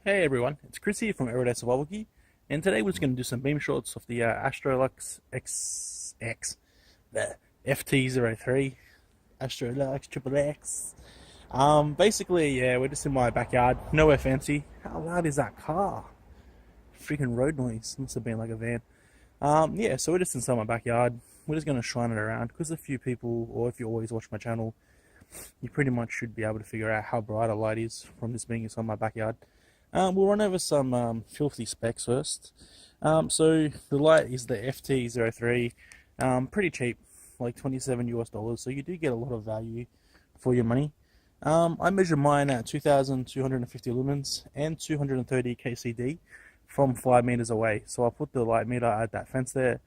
Hey everyone, it's Chris here from Everyday Survival Gear, and today we're just going to do some beam shots of the Astrolux the FT03, Astrolux Triple X. Basically, yeah, we're just in my backyard, nowhere fancy. How loud is that car? Freaking road noise, must have been like a van. Yeah, so we're just inside my backyard. We're just going to shine it around because a few people, or if you always watch my channel, you pretty much should be able to figure out how bright a light is from this being inside my backyard. We'll run over some filthy specs first. So the light is the FT03, pretty cheap, like 27 US dollars. So you do get a lot of value for your money. I measure mine at 2,250 lumens and 230 kcd from 5 meters away. So I put the light meter at that fence there,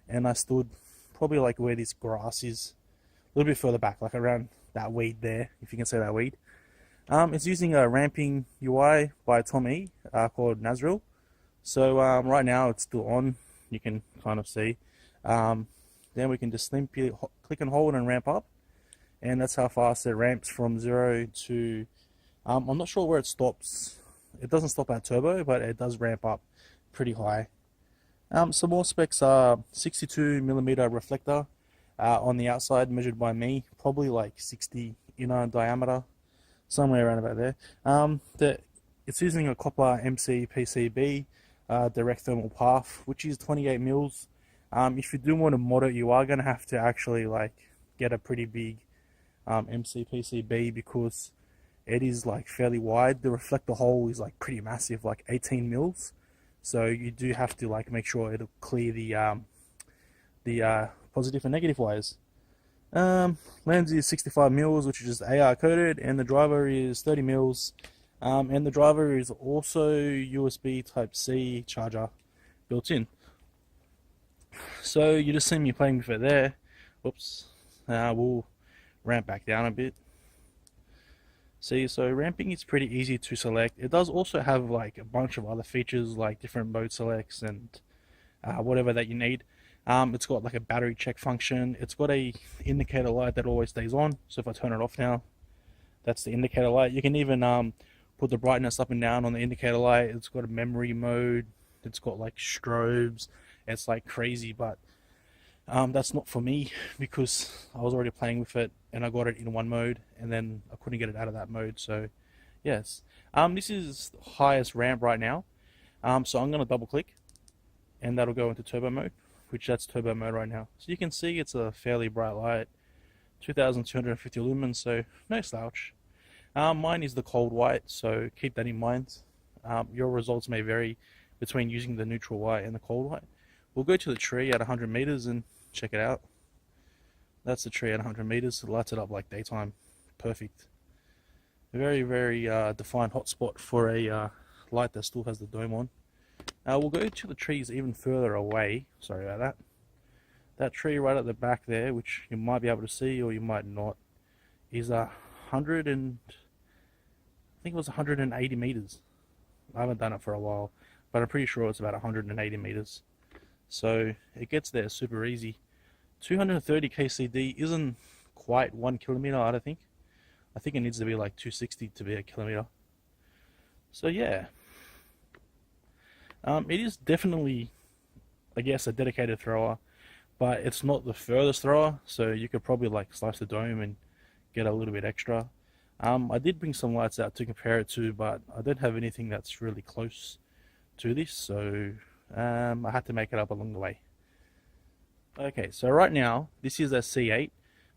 and I stood probably like where this grass is, a little bit further back, like around that weed there, if you can say that weed. It's using a ramping UI by Tom E called Nazril. So right now it's still on. You can kind of see. Then we can just simply click and hold and ramp up, and that's how fast it ramps from 0 to. I'm not sure where it stops. It doesn't stop at turbo, but it does ramp up pretty high. Some more specs are 62mm reflector on the outside, measured by me, probably like 60 inner diameter, somewhere around about there. It's using a copper MC PCB direct thermal path, which is 28 mils. If you do want to mod it, you are going to have to actually like get a pretty big MC PCB because it is like fairly wide. The reflector hole is like pretty massive, like 18 mils. So you do have to like make sure it'll clear the positive and negative wires. Lens is 65 mils, which is just AR coated, and the driver is 30 mils. And the driver is also USB Type C charger built in. So you just see me playing with it there. Whoops. We'll ramp back down a bit. See, so ramping is pretty easy to select. It does also have like a bunch of other features like different mode selects and whatever that you need. It's got like a battery check function. It's got a indicator light that always stays on. So if I turn it off now, that's the indicator light. You can even put the brightness up and down on the indicator light. It's got a memory mode. It's got like strobes. It's like crazy, but that's not for me because I was already playing with it and I got it in one mode and then I couldn't get it out of that mode. So yes, this is the highest ramp right now. So I'm gonna double click and that'll go into turbo mode, which that's turbo mode right now. So you can see it's a fairly bright light, 2250 lumens, so no slouch. Mine is the cold white, so keep that in mind. Your results may vary between using the neutral white and the cold white. We'll go to the tree at 100 meters and check it out. That's the tree at 100 meters. It lights it up like daytime. Perfect. A very, very defined hotspot for a light that still has the dome on. We'll go to the trees even further away. Sorry about that. That tree right at the back there, which you might be able to see or you might not, is 100 and I think it was 180 meters. I haven't done it for a while, but I'm pretty sure it's about 180 meters. So it gets there super easy. 230 kcd isn't quite 1 kilometer, I don't think. I think it needs to be like 260 to be a kilometer. So yeah, it is definitely, I guess, a dedicated thrower, but it's not the furthest thrower. So you could probably like slice the dome and get a little bit extra. I did bring some lights out to compare it to, but I don't have anything that's really close to this, so I had to make it up along the way. Okay, so right now this is a C8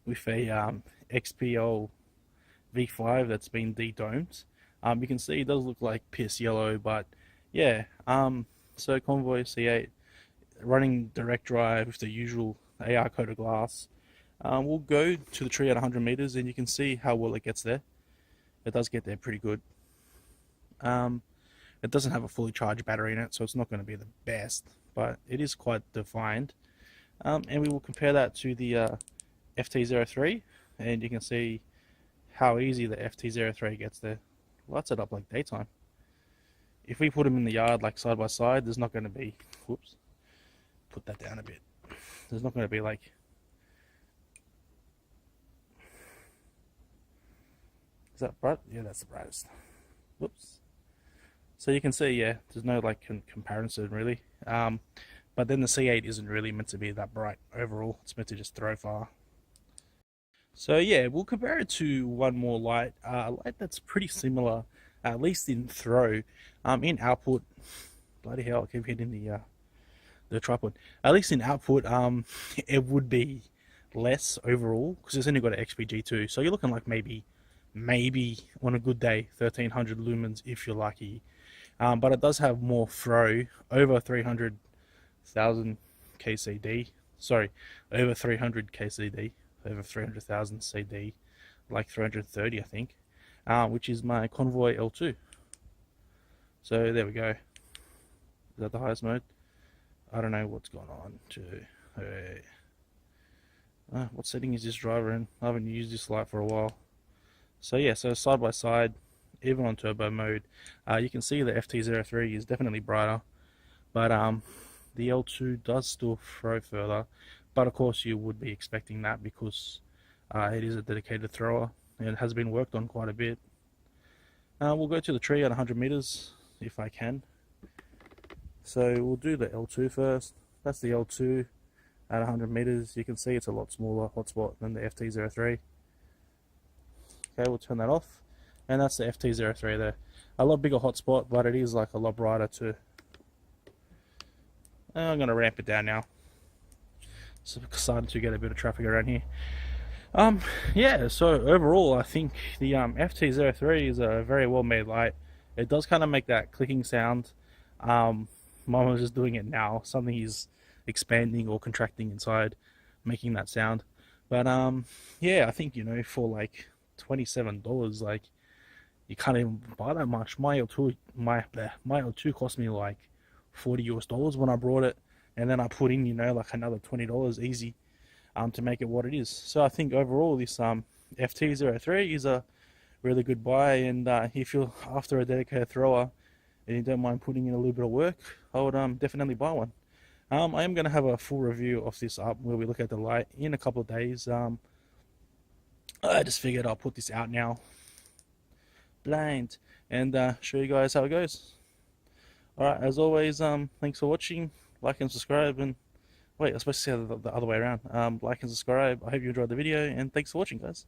with a XPL V5 that's been de-domed. You can see it does look like piss yellow, but yeah. So Convoy C8 running direct drive with the usual AR coated glass. We'll go to the tree at 100 meters, and you can see how well it gets there. It does get there pretty good. It doesn't have a fully charged battery in it, so it's not going to be the best, but it is quite defined. And we will compare that to the FT03, and you can see how easy the FT03 gets there. Lights it up like daytime. If we put them in the yard like side by side, there's not going to be, whoops, put that down a bit. There's not going to be like, is that bright? Yeah, that's the brightest. Whoops. So you can see, yeah, there's no like comparison really. But then the C8 isn't really meant to be that bright overall. It's meant to just throw far. So yeah, we'll compare it to one more light, a light that's pretty similar, at least in throw. In output, bloody hell, I keep hitting the tripod. At least in output, it would be less overall because it's only got an XPG2. So you're looking like maybe on a good day 1300 lumens if you're lucky. But it does have more throw, over 300,000 kcd. Sorry, over 300 kcd, over 300,000 CD, like 330 I think, which is my Convoy L2. So there we go. Is that the highest mode? I don't know what's going on. What setting is this driver in? I haven't used this light for a while. So yeah, so side by side, even on turbo mode, you can see the FT03 is definitely brighter, but the L2 does still throw further. But of course you would be expecting that because it is a dedicated thrower and it has been worked on quite a bit. We'll go to the tree at 100 meters if I can. So we'll do the L2 first. That's the L2 at 100 meters. You can see it's a lot smaller hotspot than the FT03. Okay, we'll turn that off. And that's the FT03 there. A lot bigger hotspot, but it is like a lot brighter too. I'm going to ramp it down now. So excited to get a bit of traffic around here. Yeah, so overall I think the FT03 is a very well made light. It does kind of make that clicking sound. Mama was just doing it now. Something is expanding or contracting inside, making that sound. But yeah, I think, you know, for like $27, like, you can't even buy that much. My L2 cost me like $40 when I brought it, and then I put in, you know, like another $20 easy to make it what it is. So I think overall this FT03 is a really good buy, and if you're after a dedicated thrower and you don't mind putting in a little bit of work, I would definitely buy one. I am going to have a full review of this up where we look at the light in a couple of days. I just figured I'll put this out now blind and show you guys how it goes. Alright, as always, thanks for watching. Like and subscribe, and wait, I was supposed to say the other way around. Like and subscribe. I hope you enjoyed the video, and thanks for watching, guys.